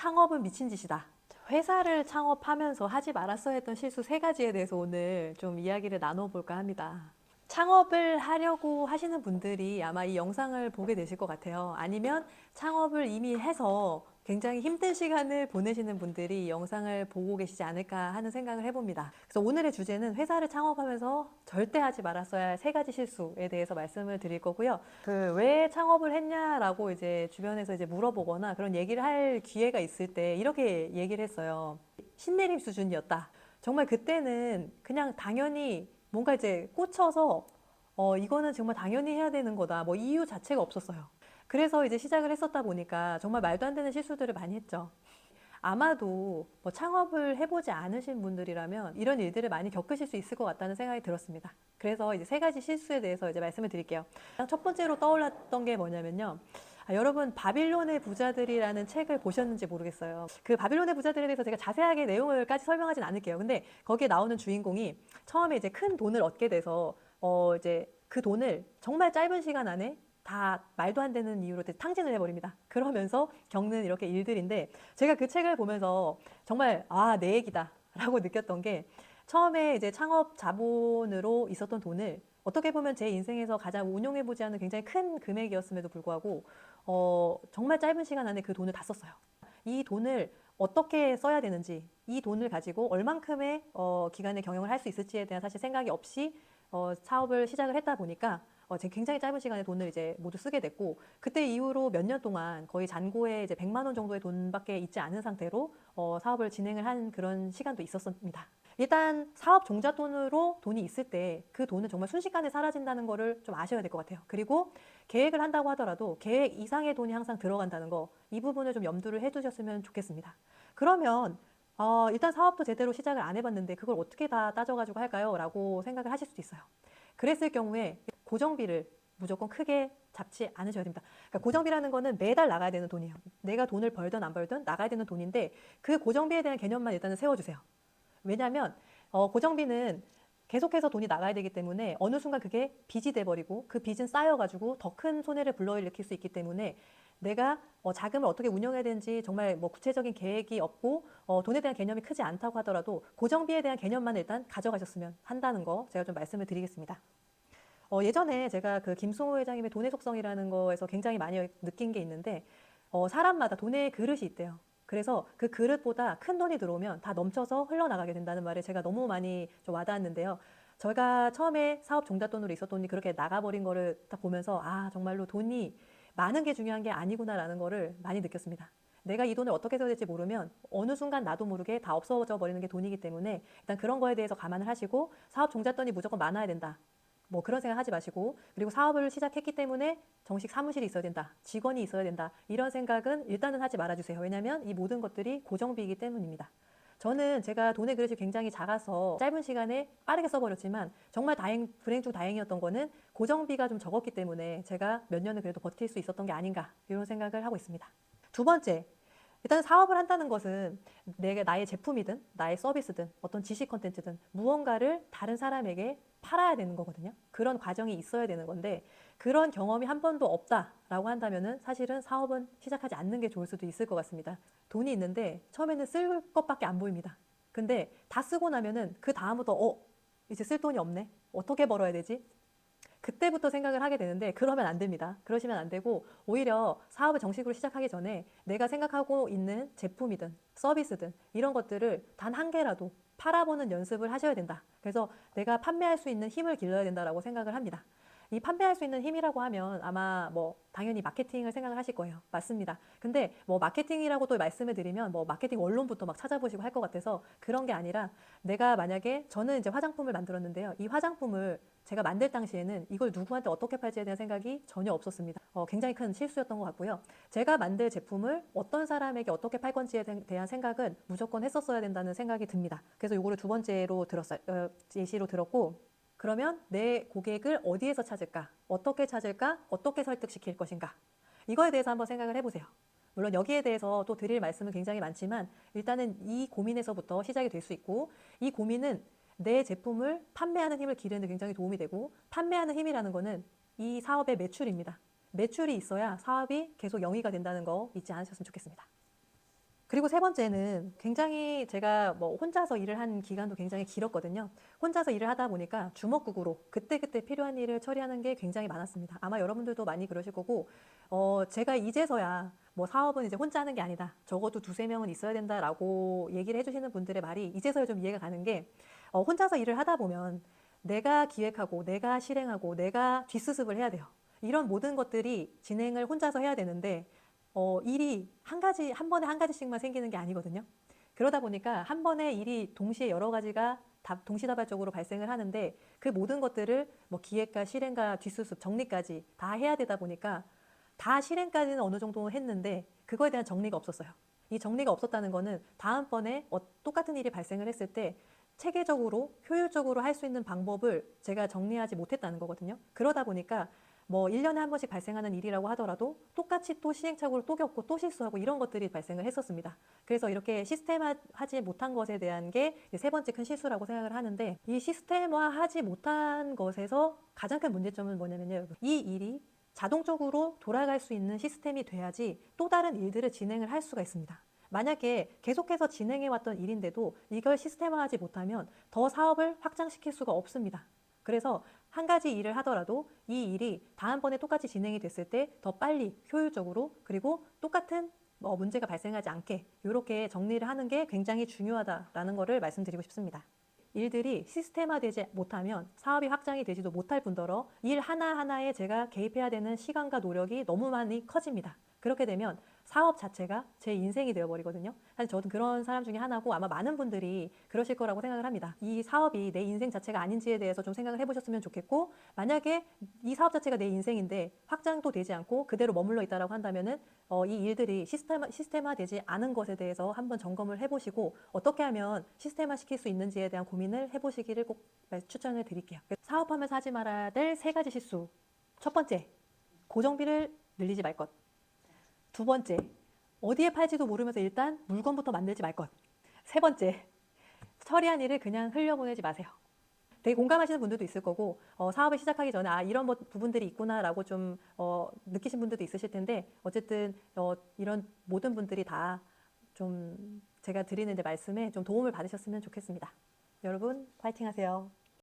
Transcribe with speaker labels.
Speaker 1: 창업은 미친 짓이다. 회사를 창업하면서 하지 말았어야 했던 실수 3가지에 대해서 오늘 좀 이야기를 나눠볼까 합니다. 창업을 하려고 하시는 분들이 아마 이 영상을 보게 되실 것 같아요. 아니면 창업을 이미 해서 굉장히 힘든 시간을 보내시는 분들이 이 영상을 보고 계시지 않을까 하는 생각을 해봅니다. 그래서 오늘의 주제는 회사를 창업하면서 절대 하지 말았어야 할 3가지 실수에 대해서 말씀을 드릴 거고요. 왜 창업을 했냐라고 이제 주변에서 이제 물어보거나 그런 얘기를 할 기회가 있을 때 이렇게 얘기를 했어요. 신내림 수준이었다. 정말 그때는 그냥 당연히 뭔가 이제 꽂혀서 이거는 정말 당연히 해야 되는 거다. 뭐 이유 자체가 없었어요. 그래서 이제 시작을 했었다 보니까 정말 말도 안 되는 실수들을 많이 했죠. 아마도 뭐 창업을 해보지 않으신 분들이라면 이런 일들을 많이 겪으실 수 있을 것 같다는 생각이 들었습니다. 그래서 이제 3가지 실수에 대해서 이제 말씀을 드릴게요. 첫 번째로 떠올랐던 게 뭐냐면요. 여러분 바빌론의 부자들이라는 책을 보셨는지 모르겠어요. 그 바빌론의 부자들에 대해서 제가 자세하게 내용을까지 설명하진 않을게요. 근데 거기에 나오는 주인공이 처음에 이제 큰 돈을 얻게 돼서 이제 그 돈을 정말 짧은 시간 안에 다 말도 안 되는 이유로 탕진을 해버립니다. 그러면서 겪는 이렇게 일들인데 제가 그 책을 보면서 정말 내 얘기다 라고 느꼈던 게 처음에 이제 창업 자본으로 있었던 돈을 어떻게 보면 제 인생에서 가장 운용해보지 않은 굉장히 큰 금액이었음에도 불구하고 정말 짧은 시간 안에 그 돈을 다 썼어요. 이 돈을 어떻게 써야 되는지, 이 돈을 가지고 얼만큼의 기간의 경영을 할 수 있을지에 대한 사실 생각이 없이 사업을 시작을 했다 보니까 제가 굉장히 짧은 시간에 돈을 이제 모두 쓰게 됐고, 그때 이후로 몇 년 동안 거의 잔고에 이제 100만 원 정도의 돈밖에 있지 않은 상태로 사업을 진행을 한 그런 시간도 있었습니다. 일단 사업 종잣돈으로 돈이 있을 때 그 돈은 정말 순식간에 사라진다는 거를 좀 아셔야 될 것 같아요. 그리고 계획을 한다고 하더라도 계획 이상의 돈이 항상 들어간다는 거, 이 부분을 좀 염두를 해두셨으면 좋겠습니다. 그러면 일단 사업도 제대로 시작을 안 해봤는데 그걸 어떻게 다 따져가지고 할까요? 라고 생각을 하실 수도 있어요. 그랬을 경우에 고정비를 무조건 크게 잡지 않으셔야 됩니다. 그러니까 고정비라는 거는 매달 나가야 되는 돈이에요. 내가 돈을 벌든 안 벌든 나가야 되는 돈인데 그 고정비에 대한 개념만 일단은 세워주세요. 왜냐하면 고정비는 계속해서 돈이 나가야 되기 때문에 어느 순간 그게 빚이 돼버리고 그 빚은 쌓여가지고 더 큰 손해를 불러일으킬 수 있기 때문에 내가 자금을 어떻게 운영해야 되는지 정말 뭐 구체적인 계획이 없고 돈에 대한 개념이 크지 않다고 하더라도 고정비에 대한 개념만 일단 가져가셨으면 한다는 거 제가 좀 말씀을 드리겠습니다. 예전에 제가 그 김승호 회장님의 돈의 속성이라는 거에서 굉장히 많이 느낀 게 있는데 사람마다 돈의 그릇이 있대요. 그래서 그 그릇보다 큰 돈이 들어오면 다 넘쳐서 흘러나가게 된다는 말을 제가 너무 많이 좀 와닿았는데요. 저희가 처음에 사업 종잣돈으로 있었던 돈이 그렇게 나가버린 거를 딱 보면서 정말로 돈이 많은 게 중요한 게 아니구나라는 거를 많이 느꼈습니다. 내가 이 돈을 어떻게 써야 될지 모르면 어느 순간 나도 모르게 다 없어져 버리는 게 돈이기 때문에 일단 그런 거에 대해서 감안을 하시고 사업 종잣돈이 무조건 많아야 된다. 뭐 그런 생각 하지 마시고, 그리고 사업을 시작했기 때문에 정식 사무실이 있어야 된다, 직원이 있어야 된다, 이런 생각은 일단은 하지 말아주세요. 왜냐하면 이 모든 것들이 고정비이기 때문입니다. 저는 제가 돈의 그릇이 굉장히 작아서 짧은 시간에 빠르게 써버렸지만 정말 불행 중 다행이었던 거는 고정비가 좀 적었기 때문에 제가 몇 년을 그래도 버틸 수 있었던 게 아닌가, 이런 생각을 하고 있습니다. 두 번째, 일단 사업을 한다는 것은 나의 제품이든 나의 서비스든 어떤 지식 컨텐츠든 무언가를 다른 사람에게 팔아야 되는 거거든요. 그런 과정이 있어야 되는 건데 그런 경험이 한 번도 없다라고 한다면은 사실은 사업은 시작하지 않는 게 좋을 수도 있을 것 같습니다. 돈이 있는데 처음에는 쓸 것밖에 안 보입니다. 근데 다 쓰고 나면은 그 다음부터 이제 쓸 돈이 없네. 어떻게 벌어야 되지? 그때부터 생각을 하게 되는데 그러면 안 됩니다. 그러시면 안 되고 오히려 사업을 정식으로 시작하기 전에 내가 생각하고 있는 제품이든 서비스든 이런 것들을 단 한 개라도 팔아보는 연습을 하셔야 된다. 그래서 내가 판매할 수 있는 힘을 길러야 된다라고 생각을 합니다. 이 판매할 수 있는 힘이라고 하면 아마 뭐 당연히 마케팅을 생각을 하실 거예요. 맞습니다. 근데 뭐 마케팅이라고 또 말씀을 드리면 뭐 마케팅 원론부터 막 찾아보시고 할 것 같아서 그런 게 아니라, 내가 만약에 저는 이제 화장품을 만들었는데요. 이 화장품을 제가 만들 당시에는 이걸 누구한테 어떻게 팔지에 대한 생각이 전혀 없었습니다. 굉장히 큰 실수였던 것 같고요. 제가 만들 제품을 어떤 사람에게 어떻게 팔 건지에 대한 생각은 무조건 했었어야 된다는 생각이 듭니다. 그래서 이거를 두 번째로 예시로 들었고, 그러면 내 고객을 어디에서 찾을까? 어떻게 찾을까? 어떻게 설득시킬 것인가? 이거에 대해서 한번 생각을 해보세요. 물론 여기에 대해서 또 드릴 말씀은 굉장히 많지만 일단은 이 고민에서부터 시작이 될 수 있고, 이 고민은 내 제품을 판매하는 힘을 기르는 데 굉장히 도움이 되고, 판매하는 힘이라는 거는 이 사업의 매출입니다. 매출이 있어야 사업이 계속 영위가 된다는 거 잊지 않으셨으면 좋겠습니다. 그리고 세 번째는 굉장히 제가 뭐 혼자서 일을 한 기간도 굉장히 길었거든요. 혼자서 일을 하다 보니까 주먹구구로 그때그때 필요한 일을 처리하는 게 굉장히 많았습니다. 아마 여러분들도 많이 그러실 거고, 제가 이제서야 뭐 사업은 이제 혼자 하는 게 아니다. 적어도 두세 명은 있어야 된다라고 얘기를 해주시는 분들의 말이 이제서야 좀 이해가 가는 게, 혼자서 일을 하다 보면 내가 기획하고 내가 실행하고 내가 뒷수습을 해야 돼요. 이런 모든 것들이 진행을 혼자서 해야 되는데, 일이 한 번에 한 가지씩만 생기는 게 아니거든요. 그러다 보니까 한 번에 일이 동시에 여러 가지가 동시다발적으로 발생을 하는데, 그 모든 것들을 뭐 기획과 실행과 뒷수습, 정리까지 다 해야 되다 보니까 다 실행까지는 어느 정도 했는데 그거에 대한 정리가 없었어요. 이 정리가 없었다는 거는 다음번에 똑같은 일이 발생을 했을 때 체계적으로 효율적으로 할 수 있는 방법을 제가 정리하지 못했다는 거거든요. 그러다 보니까 뭐 1년에 한 번씩 발생하는 일이라고 하더라도 똑같이 또 시행착오를 또 겪고 또 실수하고 이런 것들이 발생을 했었습니다. 그래서 이렇게 시스템화하지 못한 것에 대한 게 세 번째 큰 실수라고 생각을 하는데, 이 시스템화하지 못한 것에서 가장 큰 문제점은 뭐냐면요. 이 일이 자동적으로 돌아갈 수 있는 시스템이 돼야지 또 다른 일들을 진행을 할 수가 있습니다. 만약에 계속해서 진행해왔던 일인데도 이걸 시스템화하지 못하면 더 사업을 확장시킬 수가 없습니다. 그래서 한 가지 일을 하더라도 이 일이 다음번에 똑같이 진행이 됐을 때 더 빨리 효율적으로, 그리고 똑같은 문제가 발생하지 않게 이렇게 정리를 하는 게 굉장히 중요하다라는 것을 말씀드리고 싶습니다. 일들이 시스템화되지 못하면 사업이 확장이 되지도 못할 뿐더러 일 하나하나에 제가 개입해야 되는 시간과 노력이 너무 많이 커집니다. 그렇게 되면 사업 자체가 제 인생이 되어버리거든요. 사실 저도 그런 사람 중에 하나고 아마 많은 분들이 그러실 거라고 생각을 합니다. 이 사업이 내 인생 자체가 아닌지에 대해서 좀 생각을 해보셨으면 좋겠고, 만약에 이 사업 자체가 내 인생인데 확장도 되지 않고 그대로 머물러 있다라고 한다면은 이 일들이 시스템화되지 않은 것에 대해서 한번 점검을 해보시고 어떻게 하면 시스템화 시킬 수 있는지에 대한 고민을 해보시기를 꼭 추천을 드릴게요. 사업하면서 하지 말아야 될 세 가지 실수. 첫 번째, 고정비를 늘리지 말 것. 두 번째, 어디에 팔지도 모르면서 일단 물건부터 만들지 말 것. 세 번째, 처리한 일을 그냥 흘려보내지 마세요. 되게 공감하시는 분들도 있을 거고, 사업을 시작하기 전에 이런 부분들이 있구나라고 좀 느끼신 분들도 있으실 텐데, 어쨌든 이런 모든 분들이 다 좀 제가 드리는 말씀에 좀 도움을 받으셨으면 좋겠습니다. 여러분, 파이팅 하세요.